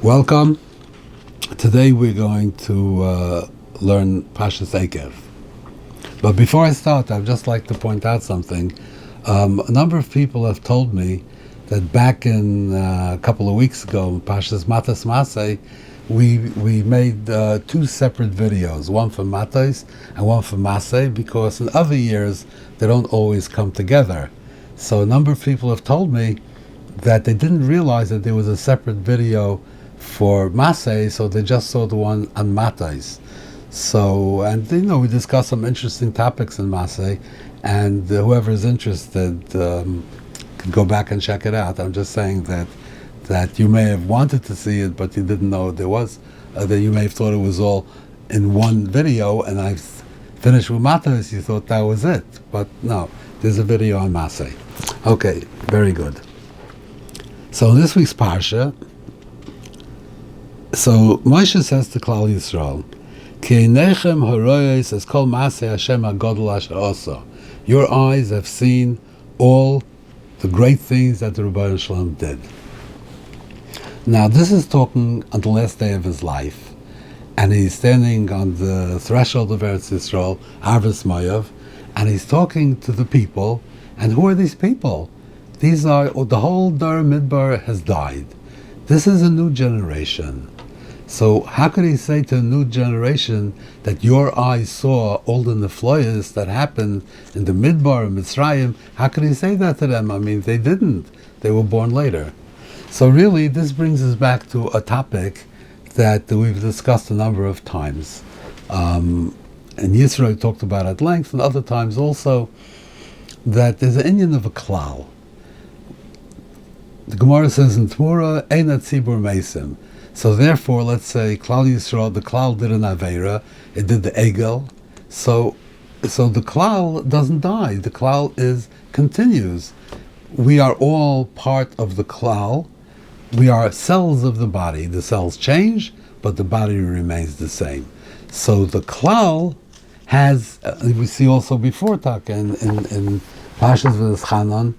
Welcome. Today we're going to learn Parshas Eikev. But before I start, I'd just like to point out something. A number of people have told me that back in a couple of weeks ago, Parshas Matas Masei, we made two separate videos, one for Matas and one for Masei, because in other years they don't always come together. So a number of people have told me that they didn't realize that there was a separate video for Masei, so they just saw the one on Matais. So, and we discussed some interesting topics in Masei, and whoever is interested can go back and check it out. I'm just saying that you may have wanted to see it, but you didn't know there was, that you may have thought it was all in one video, and I finished with Matais, you thought that was it. But no, there's a video on Masei. Okay, very good. So in this week's Parsha, so Moshe says to Klal Yisrael, Ki einechem haroyos es kol maaseh Hashem hagadol asher asa. Your eyes have seen all the great things that the Rebbeinu Shalom did. Now this is talking on the last day of his life, and he's standing on the threshold of Eretz Yisrael, Arvis Moav, and he's talking to the people. And who are these people? These are, the whole Dar Midbar has died. This is a new generation. So how could he say to a new generation that your eyes saw all the nefloyas that happened in the Midbar and Mitzrayim? How could he say that to them? I mean, they didn't. They were born later. So really, this brings us back to a topic that we've discussed a number of times. And Yisro talked about at length, and other times also, that there's an Indian of a klal. The Gemara says in Tmura, Einat Tzibur Meisim. So therefore, let's say Klal Yisrael, the klal did an Aveira, it did the Egel. So the klal doesn't die. The klal continues. We are all part of the klal. We are cells of the body. The cells change, but the body remains the same. So the klal has, we see also before Taka in Parshas V'Eschanan,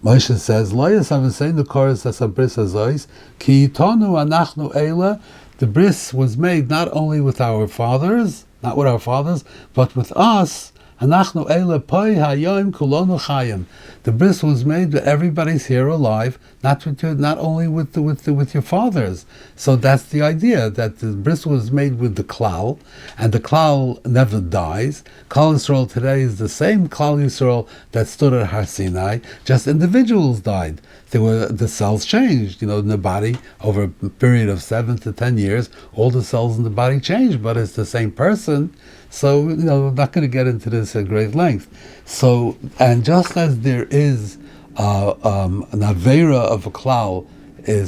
Moshe says, "Lo yasav the chorus as a bris azois ki tonu anachnu eila." The bris was made not only with our fathers, not with our fathers, but with us. Anachnu eila poi hayom kulonu chayim. The bris was made that everybody's here alive, not only with your fathers. So that's the idea, that the bris was made with the klal, and the klal never dies. Klal Yisrael today is the same Klal Yisrael that stood at Har Sinai, just individuals died. The cells changed, in the body over a period of 7 to 10 years. All the cells in the body changed, but it's the same person. So, I'm not going to get into this at great length. So, and just as there is an Aveira of a klal,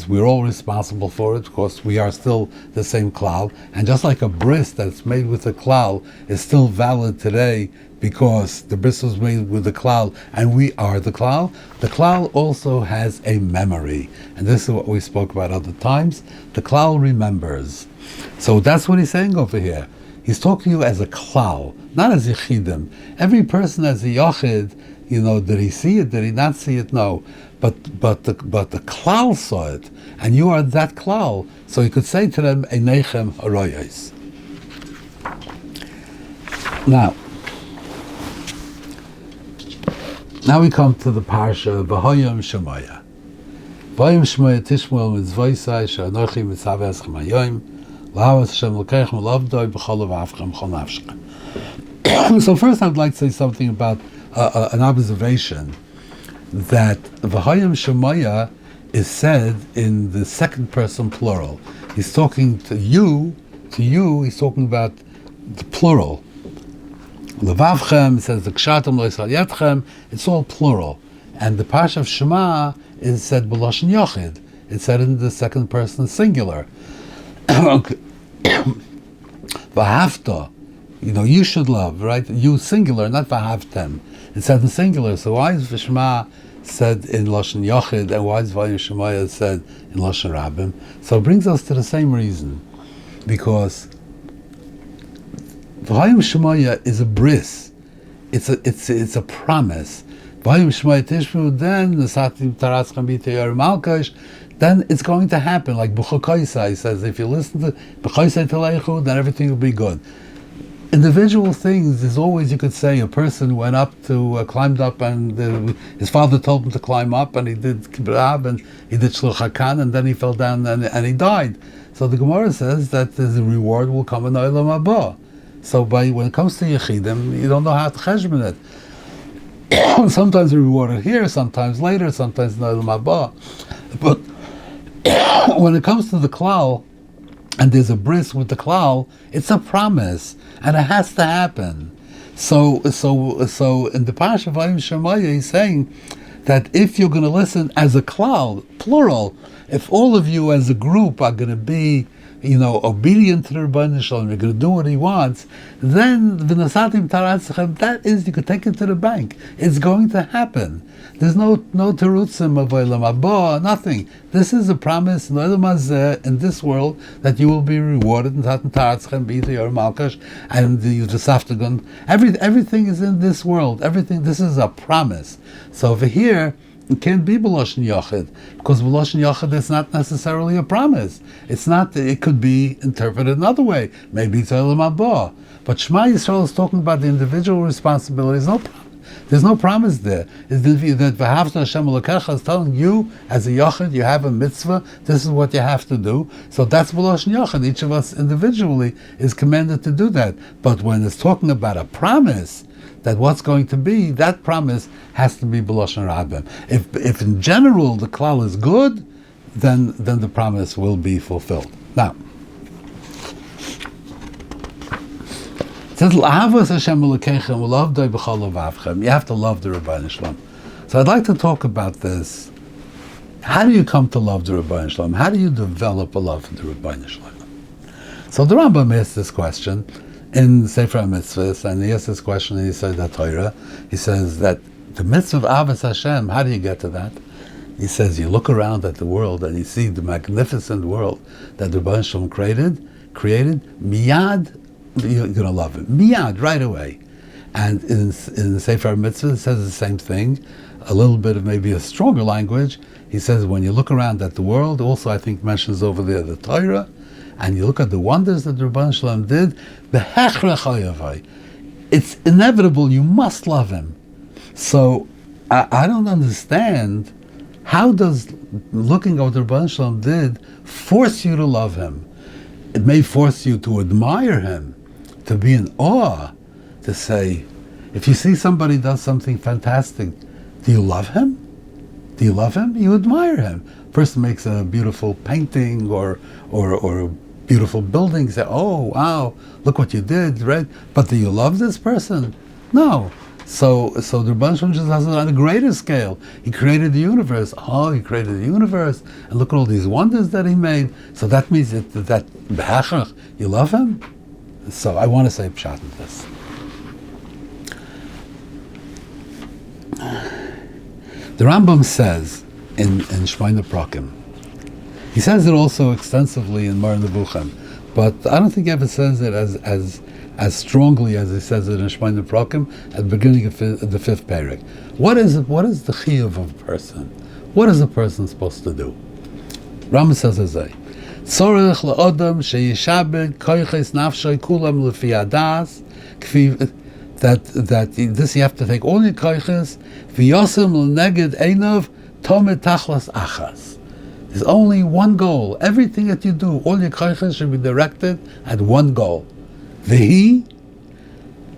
we're all responsible for it, because we are still the same klal. And just like a bris that's made with a klal is still valid today, because the bris was made with the klal, and we are the klal also has a memory. And this is what we spoke about other times. The klal remembers. So that's what he's saying over here. He's talking to you as a klal, not as yichidim. Every person as a yachid, did he see it? Did he not see it? No. But the klal saw it, and you are that klal. So he could say to them, Einechem haroyos. Now we come to the parsha of V'hoyam Shemaya. V'hoyam Shemaya tishmuel mitzvoisai she'anochi mitzav eschem hayoim l'havas Hashem l'keichem l'avdoi b'chol v'avchem chol nafshchem. So first I'd like to say something about an observation, that V'hoyam Shemaya is said in the second person plural. He's talking to you, he's talking about the plural. Levavchem, it says the kshatam loisal yetchem, it's all plural. And the Parsha of Shema is said b'lashon yochid. It's said in the second person singular. V'havta, you should love, right? You singular, not v'havtem. It's said in singular. So why is Shema said in lashon yochid, and why is V'hoyam Shemaya said in lashon rabim? So it brings us to the same reason, because V'hoyam Shemaya is a bris. It's a promise. V'hoyam Shemaya tishmu, then the satim taratzchem b'teyar malkash, then it's going to happen. Like B'chokaisai says, if you listen to B'chokaisai Teleichu, then everything will be good. Individual things is always, you could say, a person went up to, climbed up, and his father told him to climb up, and he did kibrab, and he did shluch hakan, and then he fell down and he died. So the Gemara says that the reward will come in Olam Haba. So when it comes to Yechidim, you don't know how to cheshbon it. Sometimes you're rewarded here, sometimes later, sometimes in Olam Haba. But when it comes to the klal, and there's a bris with the klal, it's a promise, and it has to happen. So in the Parshas Vayim Shemaya, he's saying that if you're going to listen as a klal, plural, if all of you as a group are going to be, obedient to the Rebbeinu Shalom, you're going to do what he wants, then v'nasatim taratzechem, that is, you could take it to the bank. It's going to happen. There's no terutzim of Olam Haba, nothing. This is a promise in Olam Hazeh, in this world, that you will be rewarded in Tatan Taratzechem, B'ita Yor Malkash, and the Yudasaftagon. Everything is in this world. Everything. This is a promise. So over here, it can't be B'loshen Yochid, because B'loshen Yochid is not necessarily a promise. It's not. It could be interpreted another way. Maybe it's Olam Haba. But Shema Yisrael is talking about the individual responsibilities. There's no promise there. That V'havta Hashem Elokecha is telling you, as a Yochid, you have a mitzvah, this is what you have to do. So that's B'loshen Yochid. Each of us individually is commanded to do that. But when it's talking about a promise, that what's going to be, that promise has to be B'loshen Rabim. If in general the klal is good, then the promise will be fulfilled. Now, it says, L'havas Hashem Elokeichem u'lovdoi b'chol levavchem. You have to love the Rebbeinu Shalom. So I'd like to talk about this. How do you come to love the Rebbeinu Shalom? How do you develop a love for the Rebbeinu Shalom? So the Rambam asked this question in Sefer HaMitzvahs, and he asked this question and he said that Torah. He says that the mitzvah of Avos Hashem, how do you get to that? He says you look around at the world and you see the magnificent world that the Rebbeinu Shalom created, miyad, you're going to love him. Miyad, right away. And in the Sefer HaMitzvah, it says the same thing, a little bit of maybe a stronger language. He says when you look around at the world, also I think mentions over there the Torah, and you look at the wonders that the Rebbeinu Shalom did, it's inevitable, you must love him. So I don't understand, how does looking at what the Rebbeinu Shalom did force you to love him? It may force you to admire him, to be in awe, to say, if you see somebody does something fantastic, do you love him? Do you love him? You admire him. Person makes a beautiful painting or a beautiful building, say, oh wow, look what you did, right? But do you love this person? No. So the Rebbeinu Shalom just has it on a greater scale. He created the universe. Oh, he created the universe, and look at all these wonders that he made. So that means that you love him. So I want to say pshat in this. The Rambam says in Shmoyne Prakim, he says it also extensively in Mar Nevuchim, but I don't think he ever says it as strongly as he says it in Shmoyne Prakim at the beginning of the fifth parak. What is the chiyuv of a person? What is a person supposed to do? Rambam says as a tzorech le'odam sheyishabed koiches nafshay kulam lefi adas, that this you have to take all your koiches v'yosim l'neged einov tomid tachlas achas. There's only one goal. Everything that you do, all your koiches should be directed at one goal. V'hi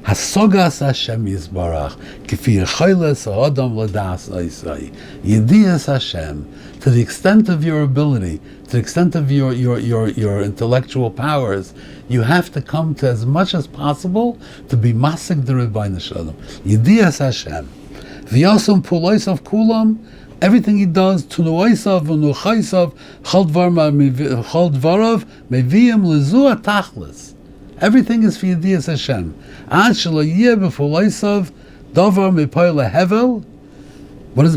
hasogas Hashem yizbarach k'fi yecholes ha'odam l'das oisai yedias Hashem, to the extent of your ability, to the extent of your intellectual powers, you have to come to as much as possible to be masik the Rebbeinu Shalom. Yedias Hashem v'yosum puloisav kulam. Everything he does, tunuoisav v'nuchaisav chol dvarav meviim lezu atachlis. Everything is for Yedias Hashem. Ad shelo yeh b'fuloisav davar mepoil hevel. What does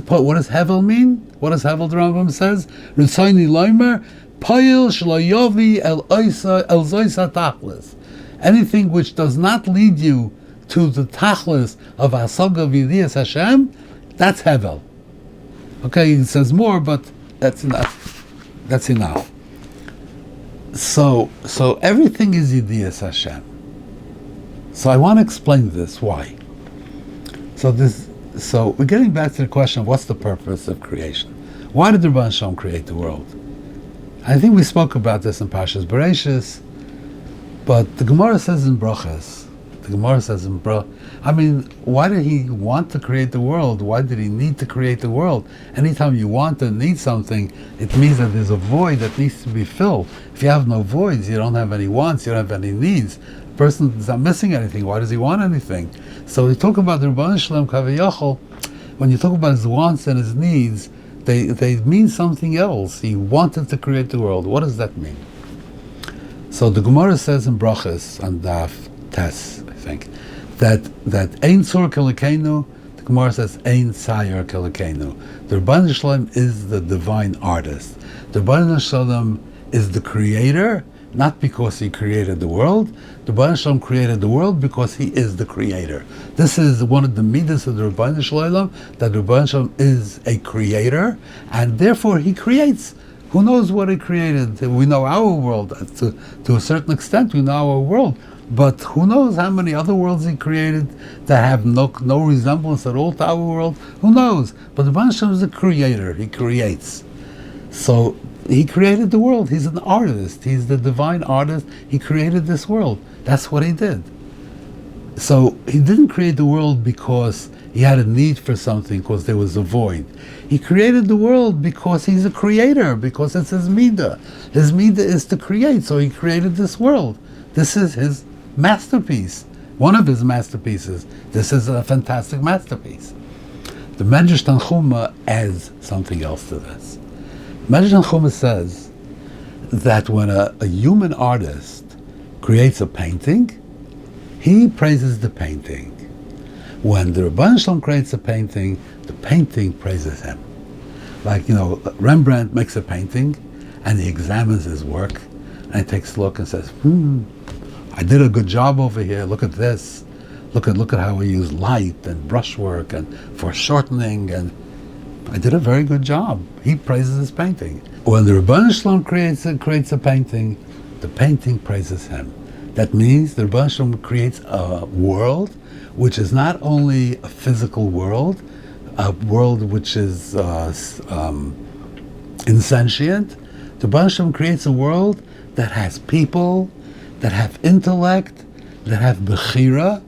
hevel mean? What does hevel, the Rambam says? Ritzaini loimer poil shelo yovi el zoisa tachlis. Anything which does not lead you to the tachlis of hasaga of Yedias Hashem, that's hevel. Okay, he says more, but that's enough. That's enough. So everything is Yediyas Hashem. So I want to explain this. Why? So we're getting back to the question of what's the purpose of creation? Why did the Rebbe Hashem create the world? I think we spoke about this in Parshas Bereshis, but the Gemara says in Brachas, why did he want to create the world? Why did he need to create the world? Anytime you want and need something, it means that there's a void that needs to be filled. If you have no voids, you don't have any wants, you don't have any needs. A person is not missing anything. Why does he want anything? So we talk about the Rebbe Shalom Kaviyachol. When you talk about his wants and his needs, they mean something else. He wanted to create the world. What does that mean? So the Gemara says in Brachas on Daf Tes, I think, that Ein Tzor Kelekenu, the Gemara says Ein Tzayer Kelekenu. The Rebbe Shalom is the divine artist. The Rebbe Shalom is the creator, not because he created the world. The Rebbe Shalom created the world because he is the creator. This is one of the midas of the Rebbe Shalom, that the Rebbe Shalom is a creator, and therefore he creates. Who knows what he created? We know our world. To a certain extent, we know our world. But who knows how many other worlds he created that have no resemblance at all to our world? Who knows? But the Rebbe Shalom is a creator. He creates. So he created the world. He's an artist. He's the divine artist. He created this world. That's what he did. So he didn't create the world because he had a need for something, because there was a void. He created the world because he's a creator, because it's his midah. His midah is to create, so he created this world. This is his masterpiece, one of his masterpieces. This is a fantastic masterpiece. The Medrash Tanchuma adds something else to this. Medrash Tanchuma says that when a human artist creates a painting, he praises the painting. When the Rebbe Shalom creates a painting, the painting praises him. Like, Rembrandt makes a painting and he examines his work and he takes a look and says, I did a good job over here. Look at this. Look at how we use light and brushwork and foreshortening, and I did a very good job. He praises his painting. When the Rebbe Shalom creates a painting, the painting praises him. That means the Rebbe Shalom creates a world which is not only a physical world, a world which is insentient. The Rebbe Shalom creates a world that has people, that have intellect, that have bechira,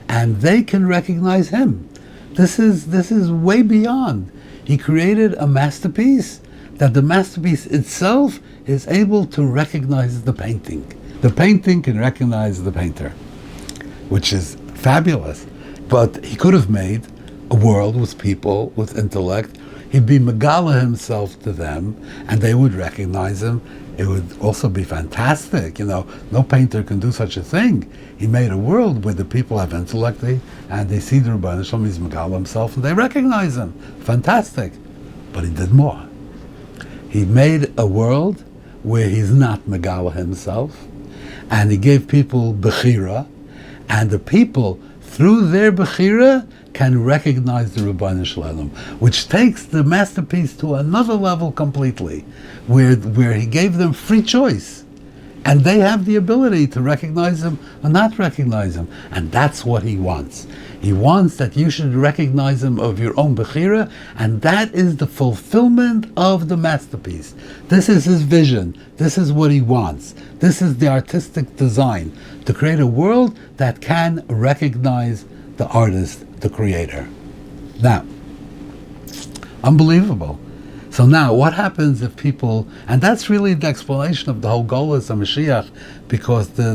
and they can recognize him. This is way beyond. He created a masterpiece that the masterpiece itself is able to recognize the painting. The painting can recognize the painter, which is fabulous. But he could have made a world with people, with intellect. He'd be Megala himself to them, and they would recognize him. It would also be fantastic. No painter can do such a thing. He made a world where the people have intellect, and they see the Rebbe Shalom, he's Megala himself, and they recognize him. Fantastic. But he did more. He made a world where he's not Megala himself, and he gave people Bechira, and the people, through their Bechira, can recognize the Rebbe Shalom, which takes the masterpiece to another level completely, where he gave them free choice, and they have the ability to recognize him or not recognize him, and that's what he wants. He wants that you should recognize him of your own Bechira, and that is the fulfillment of the masterpiece. This is his vision. This is what he wants. This is the artistic design, to create a world that can recognize the artist, the creator. Now, unbelievable. So now, what happens if people, and that's really the explanation of the whole Golus of Mashiach, because the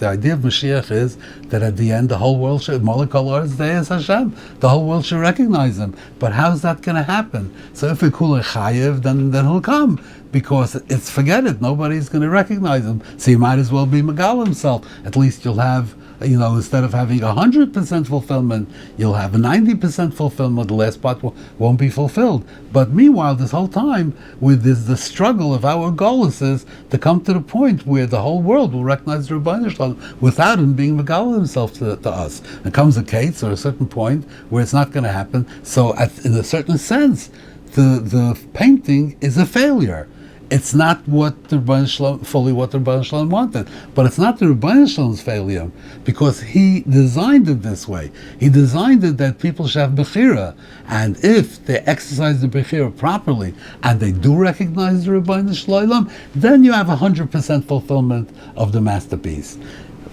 idea of Mashiach is that at the end the whole world should, Hashem, the whole world should recognize him. But how's that going to happen? So if we call it Chayev, then he'll come, because forget it, nobody's going to recognize him. So you might as well be Megal himself. At least you'll have, instead of having 100% fulfillment, you'll have a 90% fulfillment. The last part won't be fulfilled. But meanwhile, this whole time, with the struggle of our goals is to come to the point where the whole world will recognize the Rebbe Shalom without him being Megal himself to us. There comes a case or a certain point where it's not going to happen. So in a certain sense, the painting is a failure. it's not what the Rebbeinu Shalom, fully what the Rebbeinu Shalom wanted. But it's not the Rebbeinu Shalom's failure, because he designed it this way. He designed it that people should have bechira, and if they exercise the bechira properly, and they do recognize the Rebbeinu Shalom, then you have 100% fulfillment of the masterpiece,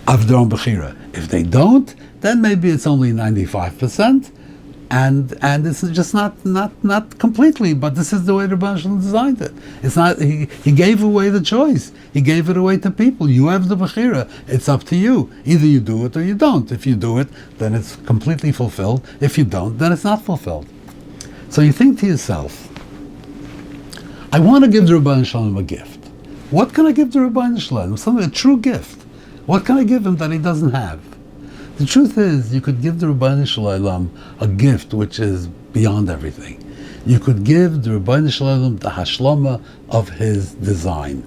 of their own bechira. If they don't, then maybe it's only 95%. And it's just not completely, but this is the way the Rebbeinu Shalom designed it. It's not, he gave away the choice. He gave it away to people. You have the bechira. It's up to you. Either you do it or you don't. If you do it, then it's completely fulfilled. If you don't, then it's not fulfilled. So you think to yourself, I want to give the Rebbeinu Shalom a gift. What can I give the Rebbeinu Shalom? Something, a true gift. What can I give him that he doesn't have? The truth is, you could give the Rebbeinu Shalom a gift which is beyond everything. You could give the Rebbeinu Shalom the hashlama of his design.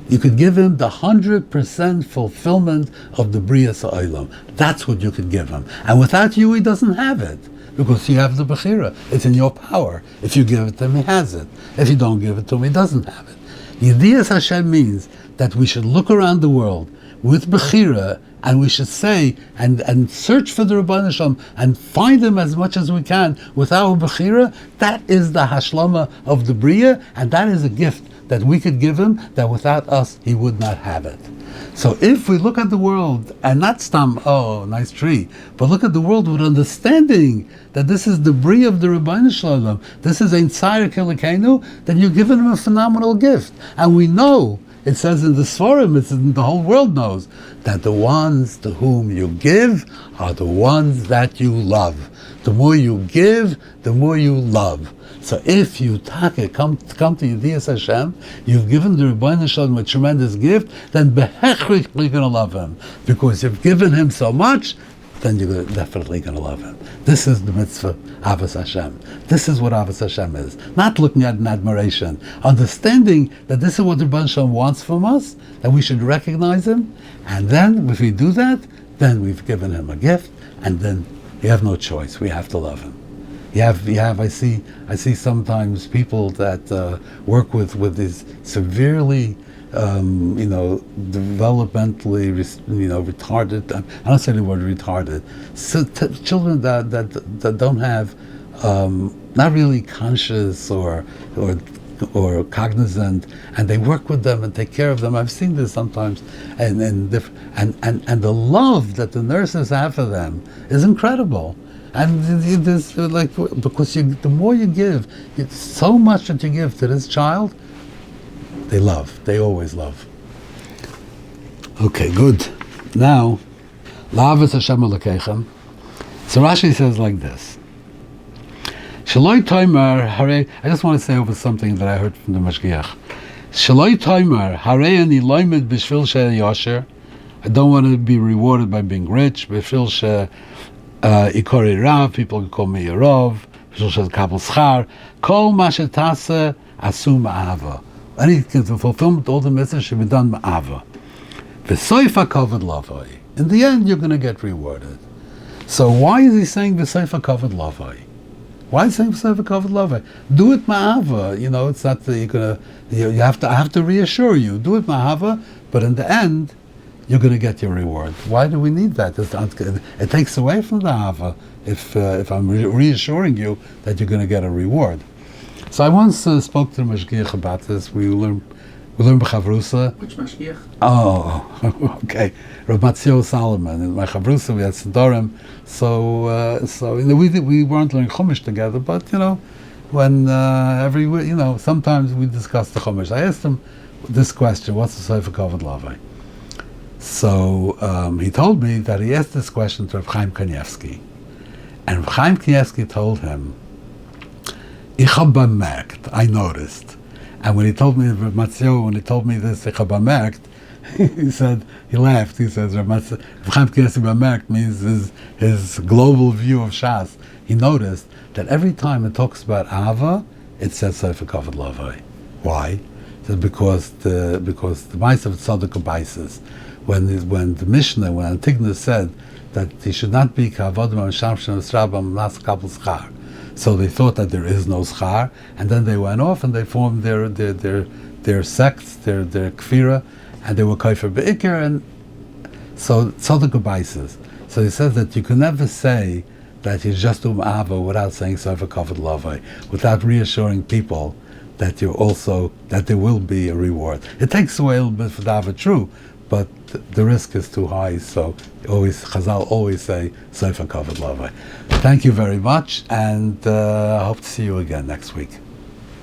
You could give him the 100% fulfillment of the Bria Ha'olam. That's what you could give him. And without you, he doesn't have it, because you have the Bechira. It's in your power. If you give it to him, he has it. If you don't give it to him, he doesn't have it. Yedias Hashem means that we should look around the world with Bechira, and we should say and search for the Rebbeinu Shalom and find him as much as we can with our Bechira. That is the hashlama of the Bria, and that is a gift that we could give him, that without us he would not have it. So if we look at the world, and not stam, oh, nice tree, but look at the world with understanding that this is the Bria of the Rebbeinu Shalom, this is Ein Tzayir Kelikenu, then you're giving him a phenomenal gift. And we know, it says in the Sforim, the whole world knows, that the ones to whom you give are the ones that you love. The more you give, the more you love. So if you come to Yedias Hashem, you've given the Rebbeinu Shalom a tremendous gift, then behechrik you're going to love him. Because you've given him so much, then you're definitely going to love him. This is the mitzvah, Avos Hashem. This is what Avos Hashem is. Not looking at an admiration. Understanding that this is what the Rebbeinu Shalom wants from us, that we should recognize him, and then if we do that, then we've given him a gift, and then you have no choice. We have to love him. You have. I see sometimes people that work with these severely, developmentally, retarded. I don't say the word retarded. So children that don't have, not really conscious or cognizant, and they work with them and take care of them. I've seen this sometimes, and the love that the nurses have for them is incredible. And there's because the more you give, so much that you give to this child, they always love. Okay, good. Now, La'avos Hashem Elokeichem. So Rashi says like this. Shaloi Toimer Harei. I just want to say over something that I heard from the Mashgiach. Shaloi Toimer Harei ani loimed b'shvil she yosher. I don't want to be rewarded by being rich. B'shvil she ikori rav. People can call me a rav. B'shvil she kabel schar. Kol ma shetase asum ma'ava. Anything to fulfillment, all the mitzvahs should be done ma'ava. V'soifa kavod lavoi. In the end, you're going to get rewarded. So why is he saying v'soifa kavod lavoi? Why is he saying v'soifa kavod lavoi? Do it ma'ava. It's not that you're going to. I have to reassure you. Do it ma'ava, but in the end, you're going to get your reward. Why do we need that? It takes away from the ava if I'm reassuring you that you're going to get a reward. So I once spoke to the Mashgiach about this. We learned b'chavrusa. Which Mashgiach? Oh, okay. Rabbi Yaakov Solomon. In my chavrusa we had Sidorim. So we weren't learning Chumash together, but when sometimes we discuss the Chumash. I asked him this question: what's the Sefer Kavod Lavai? So he told me that he asked this question to Reb Chaim Kanievsky, and Reb Chaim Kanievsky told him, Ich hab bemerkt, I noticed. And when he told me, when he told me this, Ich hab bemerkt, he laughed. He says, Chaim Kanievsky bemerkt means his global view of Shas. He noticed that every time it talks about Ava, it says Sefer Kavod Lavai. Why? Because the Ma'aser of Tzaddik Ubaisis, when the Mishnah, when Antigna said that he should not be Kavodim Sham Shem Srabam Nas Kabel Schar. So they thought that there is no schar, and then they went off and they formed their their sects, their kfira, and they were kaifer be'ikr, and so tzaddik ubaises. So he says that you can never say that he's just ava without saying sofer kavod lavai, without reassuring people that that there will be a reward. It takes away a little bit for the ava true, but the risk is too high. So Chazal always say sofer kavod lavai. Thank you very much, and I hope to see you again next week.